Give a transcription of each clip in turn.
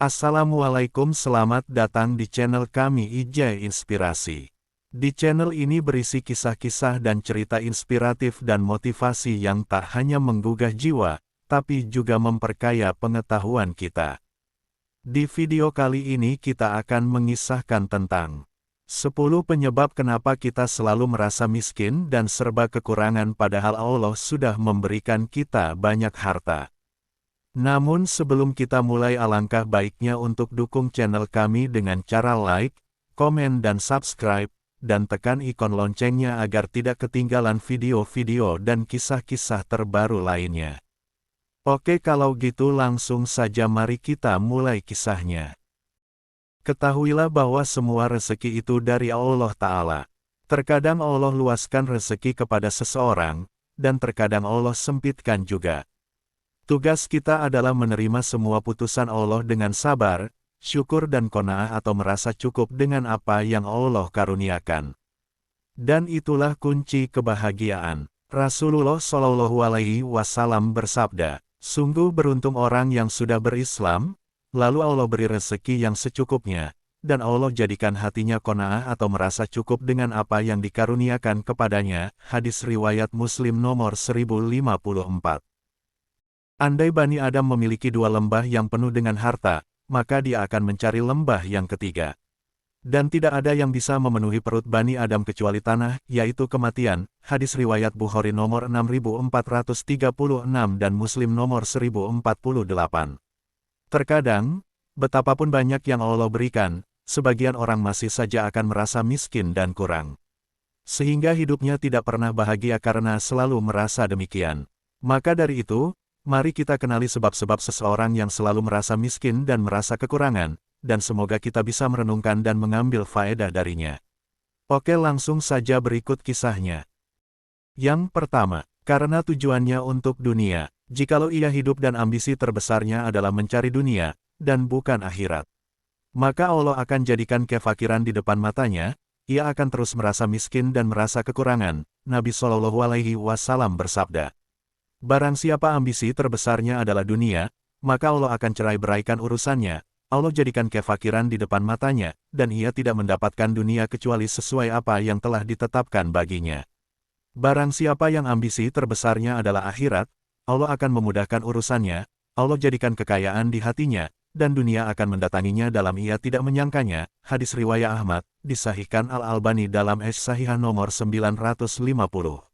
Assalamualaikum, selamat datang di channel kami Ijai Inspirasi. Di channel ini berisi kisah-kisah dan cerita inspiratif dan motivasi yang tak hanya menggugah jiwa, tapi juga memperkaya pengetahuan kita. Di video kali ini kita akan mengisahkan tentang 10 penyebab kenapa kita selalu merasa miskin dan serba kekurangan padahal Allah sudah memberikan kita banyak harta. Namun sebelum kita mulai, alangkah baiknya untuk dukung channel kami dengan cara like, komen dan subscribe, dan tekan ikon loncengnya agar tidak ketinggalan video-video dan kisah-kisah terbaru lainnya. Oke, kalau gitu langsung saja mari kita mulai kisahnya. Ketahuilah bahwa semua rezeki itu dari Allah Ta'ala. Terkadang Allah luaskan rezeki kepada seseorang, dan terkadang Allah sempitkan juga. Tugas kita adalah menerima semua putusan Allah dengan sabar, syukur dan qanaah atau merasa cukup dengan apa yang Allah karuniakan. Dan itulah kunci kebahagiaan. Rasulullah Shallallahu Alaihi Wasallam bersabda, sungguh beruntung orang yang sudah berislam, lalu Allah beri rezeki yang secukupnya, dan Allah jadikan hatinya qanaah atau merasa cukup dengan apa yang dikaruniakan kepadanya. Hadis riwayat Muslim nomor 1054. Andai Bani Adam memiliki 2 lembah yang penuh dengan harta, maka dia akan mencari lembah yang ketiga. Dan tidak ada yang bisa memenuhi perut Bani Adam kecuali tanah, yaitu kematian. Hadis riwayat Bukhari nomor 6436 dan Muslim nomor 1048. Terkadang, betapapun banyak yang Allah berikan, sebagian orang masih saja akan merasa miskin dan kurang. Sehingga hidupnya tidak pernah bahagia karena selalu merasa demikian. Maka dari itu, mari kita kenali sebab-sebab seseorang yang selalu merasa miskin dan merasa kekurangan, dan semoga kita bisa merenungkan dan mengambil faedah darinya. Oke, langsung saja berikut kisahnya. Yang pertama, karena tujuannya untuk dunia. Jikalau ia hidup dan ambisi terbesarnya adalah mencari dunia, dan bukan akhirat, maka Allah akan jadikan kefakiran di depan matanya, ia akan terus merasa miskin dan merasa kekurangan. Nabi Shallallahu Alaihi Wasallam bersabda, barang siapa ambisi terbesarnya adalah dunia, maka Allah akan cerai-beraikan urusannya, Allah jadikan kefakiran di depan matanya, dan ia tidak mendapatkan dunia kecuali sesuai apa yang telah ditetapkan baginya. Barang siapa yang ambisi terbesarnya adalah akhirat, Allah akan memudahkan urusannya, Allah jadikan kekayaan di hatinya, dan dunia akan mendatanginya dalam ia tidak menyangkanya. Hadis riwayat Ahmad, disahihkan Al-Albani dalam As-Sahihah nomor 950.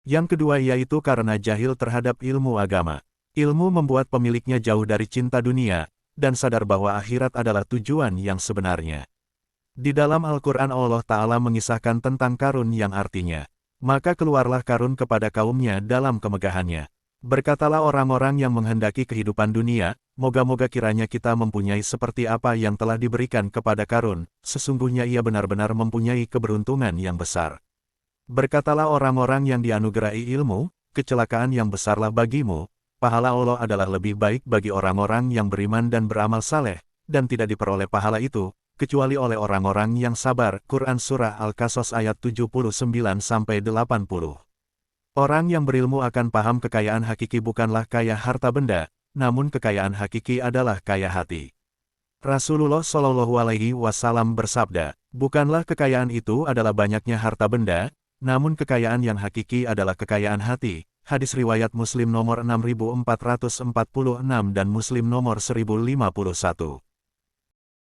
Yang kedua yaitu karena jahil terhadap ilmu agama. Ilmu membuat pemiliknya jauh dari cinta dunia, dan sadar bahwa akhirat adalah tujuan yang sebenarnya. Di dalam Al-Quran Allah Ta'ala mengisahkan tentang Qarun yang artinya, maka keluarlah Qarun kepada kaumnya dalam kemegahannya. Berkatalah orang-orang yang menghendaki kehidupan dunia, moga-moga kiranya kita mempunyai seperti apa yang telah diberikan kepada Qarun, sesungguhnya ia benar-benar mempunyai keberuntungan yang besar. Berkatalah orang-orang yang dianugerahi ilmu, kecelakaan yang besarlah bagimu, pahala Allah adalah lebih baik bagi orang-orang yang beriman dan beramal saleh, dan tidak diperoleh pahala itu, kecuali oleh orang-orang yang sabar. Quran Surah Al-Qasas ayat 79-80. Orang yang berilmu akan paham kekayaan hakiki bukanlah kaya harta benda, namun kekayaan hakiki adalah kaya hati. Rasulullah Shallallahu Alaihi Wasallam bersabda, bukanlah kekayaan itu adalah banyaknya harta benda, namun kekayaan yang hakiki adalah kekayaan hati. Hadis riwayat Muslim nomor 6446 dan Muslim nomor 1051.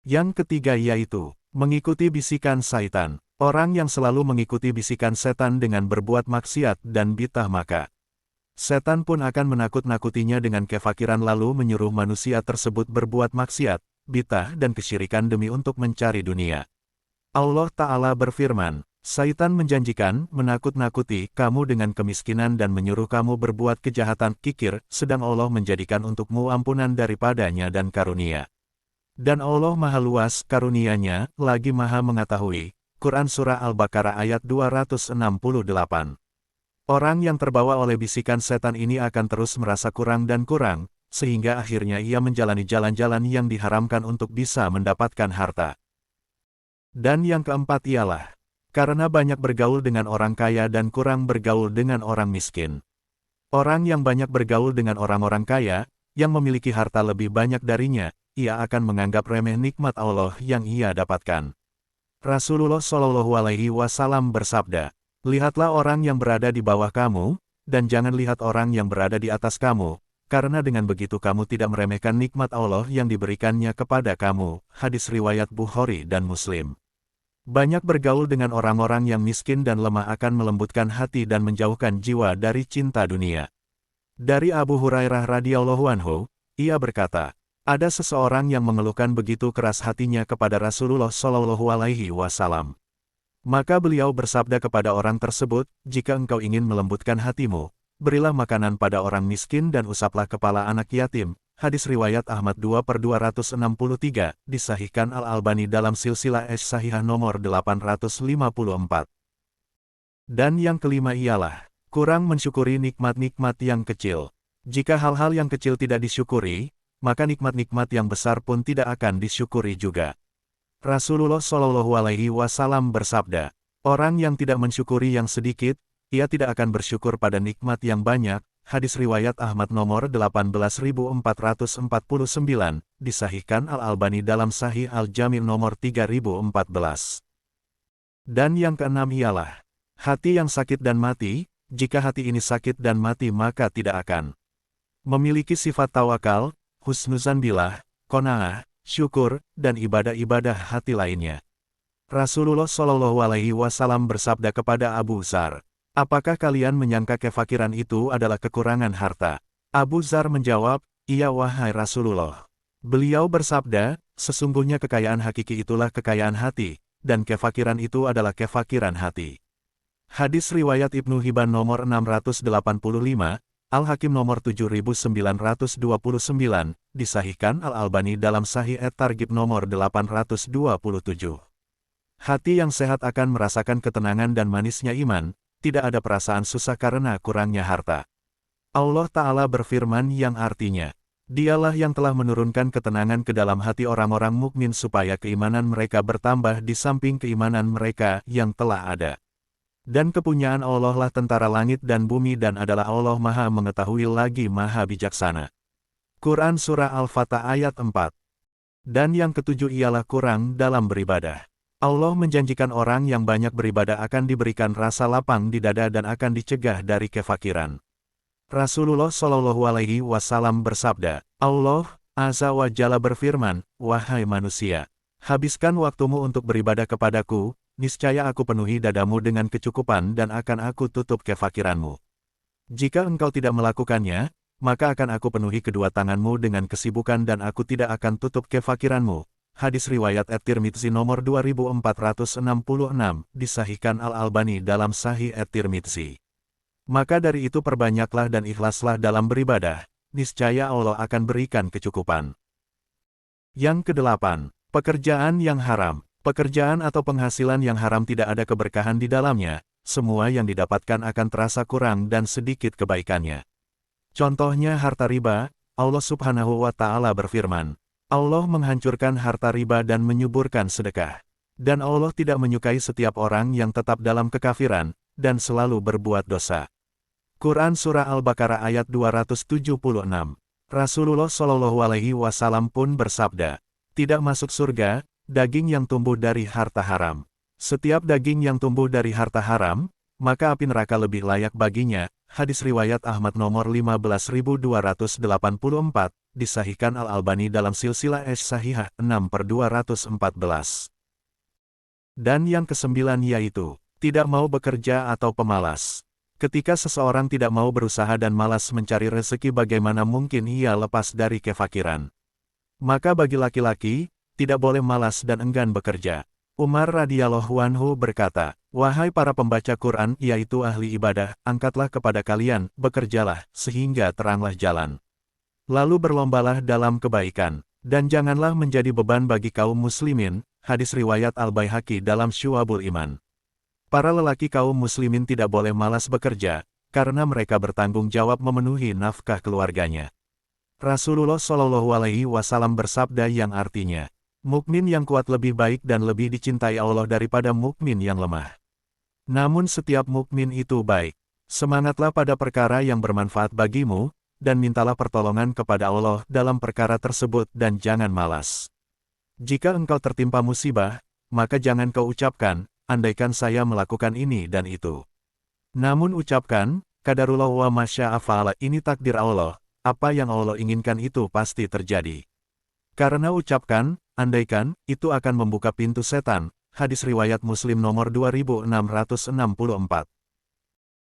Yang ketiga yaitu mengikuti bisikan syaitan. Orang yang selalu mengikuti bisikan setan dengan berbuat maksiat dan bid'ah, maka setan pun akan menakut-nakutinya dengan kefakiran lalu menyuruh manusia tersebut berbuat maksiat, bid'ah dan kesyirikan demi untuk mencari dunia. Allah Ta'ala berfirman, syaitan menjanjikan, menakut-nakuti kamu dengan kemiskinan dan menyuruh kamu berbuat kejahatan, kikir, sedang Allah menjadikan untukmu ampunan daripadanya dan karunia. Dan Allah maha luas karunia-Nya, lagi maha mengetahui. Quran Surah Al-Baqarah ayat 268. Orang yang terbawa oleh bisikan setan ini akan terus merasa kurang dan kurang, sehingga akhirnya ia menjalani jalan-jalan yang diharamkan untuk bisa mendapatkan harta. Dan yang keempat ialah karena banyak bergaul dengan orang kaya dan kurang bergaul dengan orang miskin. Orang yang banyak bergaul dengan orang-orang kaya, yang memiliki harta lebih banyak darinya, ia akan menganggap remeh nikmat Allah yang ia dapatkan. Rasulullah Shallallahu Alaihi Wasallam bersabda, "Lihatlah orang yang berada di bawah kamu, dan jangan lihat orang yang berada di atas kamu, karena dengan begitu kamu tidak meremehkan nikmat Allah yang diberikannya kepada kamu." Hadis riwayat Bukhari dan Muslim. Banyak bergaul dengan orang-orang yang miskin dan lemah akan melembutkan hati dan menjauhkan jiwa dari cinta dunia. Dari Abu Hurairah radhiyallahu anhu, ia berkata, ada seseorang yang mengeluhkan begitu keras hatinya kepada Rasulullah Shallallahu Alaihi Wasallam. Maka beliau bersabda kepada orang tersebut, jika engkau ingin melembutkan hatimu, berilah makanan pada orang miskin dan usaplah kepala anak yatim. Hadis riwayat Ahmad 2/263, disahihkan Al-Albani dalam silsilah As-Sahihah nomor 854. Dan yang kelima ialah, kurang mensyukuri nikmat-nikmat yang kecil. Jika hal-hal yang kecil tidak disyukuri, maka nikmat-nikmat yang besar pun tidak akan disyukuri juga. Rasulullah Shallallahu Alaihi Wasallam bersabda, orang yang tidak mensyukuri yang sedikit, ia tidak akan bersyukur pada nikmat yang banyak. Hadis riwayat Ahmad nomor 18449, disahihkan Al-Albani dalam Sahih Al-Jami' nomor 3014. Dan yang keenam ialah, hati yang sakit dan mati. Jika hati ini sakit dan mati maka tidak akan memiliki sifat tawakal, husnuzan billah, qanaah, syukur, dan ibadah-ibadah hati lainnya. Rasulullah Shallallahu Alaihi Wasallam bersabda kepada Abu Dzar, apakah kalian menyangka kefakiran itu adalah kekurangan harta? Abu Dzar menjawab, iya wahai Rasulullah. Beliau bersabda, sesungguhnya kekayaan hakiki itulah kekayaan hati, dan kefakiran itu adalah kefakiran hati. Hadis riwayat Ibnu Hibban nomor 685, Al-Hakim nomor 7929, disahihkan Al-Albani dalam Sahih At-Targhib nomor 827. Hati yang sehat akan merasakan ketenangan dan manisnya iman, tidak ada perasaan susah karena kurangnya harta. Allah Ta'ala berfirman yang artinya, Dialah yang telah menurunkan ketenangan ke dalam hati orang-orang mukmin supaya keimanan mereka bertambah di samping keimanan mereka yang telah ada. Dan kepunyaan Allah lah tentara langit dan bumi dan adalah Allah Maha Mengetahui lagi Maha Bijaksana. Quran Surah Al-Fatah ayat 4. Dan yang ketujuh ialah kurang dalam beribadah. Allah menjanjikan orang yang banyak beribadah akan diberikan rasa lapang di dada dan akan dicegah dari kefakiran. Rasulullah Shallallahu Alaihi Wasallam bersabda, Allah Azza wa Jalla berfirman, wahai manusia, habiskan waktumu untuk beribadah kepadaku, niscaya aku penuhi dadamu dengan kecukupan dan akan aku tutup kefakiranmu. Jika engkau tidak melakukannya, maka akan aku penuhi kedua tanganmu dengan kesibukan dan aku tidak akan tutup kefakiranmu. Hadis riwayat At-Tirmidzi nomor 2466, disahihkan Al-Albani dalam Sahih At-Tirmidzi. Maka dari itu perbanyaklah dan ikhlaslah dalam beribadah, niscaya Allah akan berikan kecukupan. Yang kedelapan, pekerjaan yang haram. Pekerjaan atau penghasilan yang haram tidak ada keberkahan di dalamnya, semua yang didapatkan akan terasa kurang dan sedikit kebaikannya. Contohnya harta riba, Allah Subhanahu wa Ta'ala berfirman, Allah menghancurkan harta riba dan menyuburkan sedekah. Dan Allah tidak menyukai setiap orang yang tetap dalam kekafiran, dan selalu berbuat dosa. Quran Surah Al-Baqarah ayat 276. Rasulullah Shallallahu Alaihi Wasallam pun bersabda, tidak masuk surga daging yang tumbuh dari harta haram. Setiap daging yang tumbuh dari harta haram, maka api neraka lebih layak baginya. Hadis riwayat Ahmad nomor 15284, disahihkan Al-Albani dalam silsilah As-Sahihah 6/214. Dan yang kesembilan yaitu, tidak mau bekerja atau pemalas. Ketika seseorang tidak mau berusaha dan malas mencari rezeki, bagaimana mungkin ia lepas dari kefakiran? Maka bagi laki-laki, tidak boleh malas dan enggan bekerja. Umar radhiyallahu anhu berkata, wahai para pembaca Quran yaitu ahli ibadah, angkatlah kepada kalian, bekerjalah, sehingga teranglah jalan. Lalu berlombalah dalam kebaikan, dan janganlah menjadi beban bagi kaum muslimin. Hadis riwayat Al-Baihaqi dalam Syu'abul Iman. Para lelaki kaum muslimin tidak boleh malas bekerja, karena mereka bertanggung jawab memenuhi nafkah keluarganya. Rasulullah Shallallahu Alaihi Wasallam bersabda yang artinya, mukmin yang kuat lebih baik dan lebih dicintai Allah daripada mukmin yang lemah. Namun setiap mukmin itu baik. Semangatlah pada perkara yang bermanfaat bagimu, dan mintalah pertolongan kepada Allah dalam perkara tersebut dan jangan malas. Jika engkau tertimpa musibah, maka jangan kau ucapkan, andaikan saya melakukan ini dan itu. Namun ucapkan, qadarullah wa masya'a fa'ala, ini takdir Allah, apa yang Allah inginkan itu pasti terjadi. Karena ucapkan, andaikan, itu akan membuka pintu setan. Hadis riwayat Muslim nomor 2664.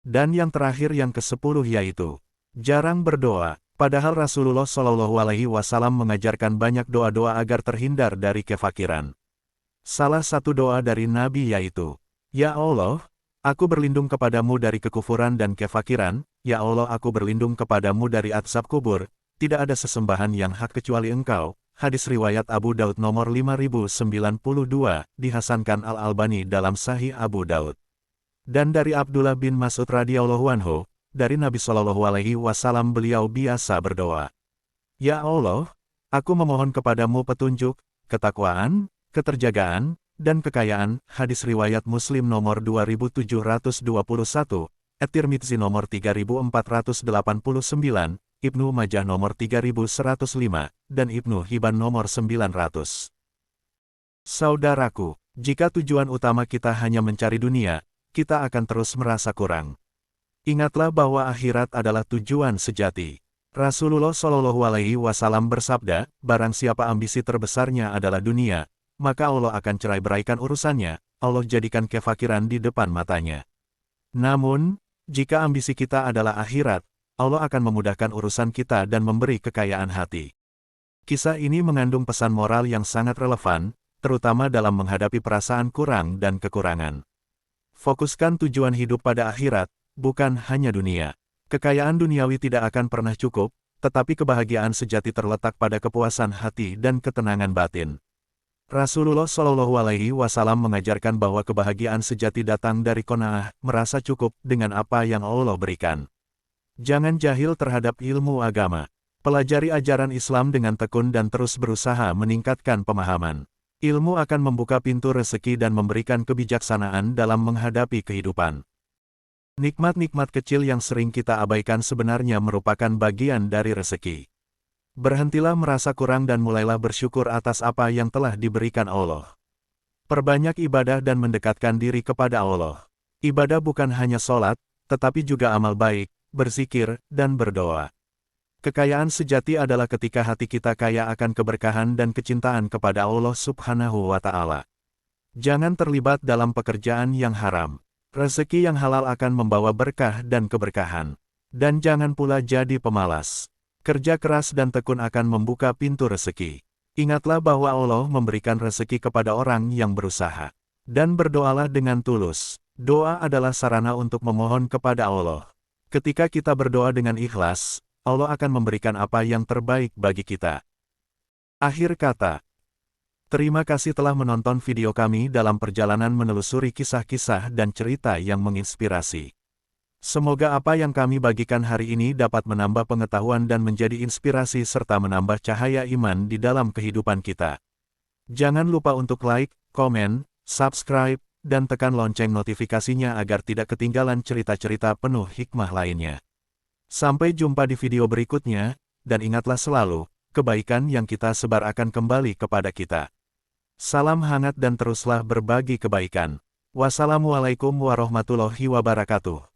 Dan yang terakhir yang ke-10 yaitu, jarang berdoa. Padahal Rasulullah Shallallahu Alaihi Wasallam mengajarkan banyak doa-doa agar terhindar dari kefakiran. Salah satu doa dari Nabi yaitu, Ya Allah, aku berlindung kepadamu dari kekufuran dan kefakiran, Ya Allah aku berlindung kepadamu dari azab kubur, tidak ada sesembahan yang hak kecuali Engkau. Hadis riwayat Abu Daud nomor 5092, dihasankan Al-Albani dalam Sahih Abu Daud. Dan dari Abdullah bin Mas'ud radhiyallahu anhu, dari Nabi Shallallahu Alaihi Wasallam beliau biasa berdoa. Ya Allah, aku memohon kepadamu petunjuk, ketakwaan, keterjagaan, dan kekayaan. Hadis riwayat Muslim nomor 2721, At-Tirmidzi nomor 3489, Ibnu Majah nomor 3105, dan Ibnu Hibban nomor 900. Saudaraku, jika tujuan utama kita hanya mencari dunia, kita akan terus merasa kurang. Ingatlah bahwa akhirat adalah tujuan sejati. Rasulullah Shallallahu Alaihi Wasallam bersabda, barang siapa ambisi terbesarnya adalah dunia, maka Allah akan cerai-beraikan urusannya, Allah jadikan kefakiran di depan matanya. Namun, jika ambisi kita adalah akhirat, Allah akan memudahkan urusan kita dan memberi kekayaan hati. Kisah ini mengandung pesan moral yang sangat relevan, terutama dalam menghadapi perasaan kurang dan kekurangan. Fokuskan tujuan hidup pada akhirat, bukan hanya dunia. Kekayaan duniawi tidak akan pernah cukup, tetapi kebahagiaan sejati terletak pada kepuasan hati dan ketenangan batin. Rasulullah Shallallahu Alaihi Wasallam mengajarkan bahwa kebahagiaan sejati datang dari qanaah, merasa cukup dengan apa yang Allah berikan. Jangan jahil terhadap ilmu agama. Pelajari ajaran Islam dengan tekun dan terus berusaha meningkatkan pemahaman. Ilmu akan membuka pintu rezeki dan memberikan kebijaksanaan dalam menghadapi kehidupan. Nikmat-nikmat kecil yang sering kita abaikan sebenarnya merupakan bagian dari rezeki. Berhentilah merasa kurang dan mulailah bersyukur atas apa yang telah diberikan Allah. Perbanyak ibadah dan mendekatkan diri kepada Allah. Ibadah bukan hanya sholat, tetapi juga amal baik, berzikir, dan berdoa. Kekayaan sejati adalah ketika hati kita kaya akan keberkahan dan kecintaan kepada Allah Subhanahu wa Ta'ala. Jangan terlibat dalam pekerjaan yang haram. Rezeki yang halal akan membawa berkah dan keberkahan. Dan jangan pula jadi pemalas. Kerja keras dan tekun akan membuka pintu rezeki. Ingatlah bahwa Allah memberikan rezeki kepada orang yang berusaha. Dan berdoalah dengan tulus. Doa adalah sarana untuk memohon kepada Allah. Ketika kita berdoa dengan ikhlas, Allah akan memberikan apa yang terbaik bagi kita. Akhir kata, terima kasih telah menonton video kami dalam perjalanan menelusuri kisah-kisah dan cerita yang menginspirasi. Semoga apa yang kami bagikan hari ini dapat menambah pengetahuan dan menjadi inspirasi serta menambah cahaya iman di dalam kehidupan kita. Jangan lupa untuk like, komen, subscribe, dan tekan lonceng notifikasinya agar tidak ketinggalan cerita-cerita penuh hikmah lainnya. Sampai jumpa di video berikutnya, dan ingatlah selalu, kebaikan yang kita sebar akan kembali kepada kita. Salam hangat dan teruslah berbagi kebaikan. Wassalamualaikum warahmatullahi wabarakatuh.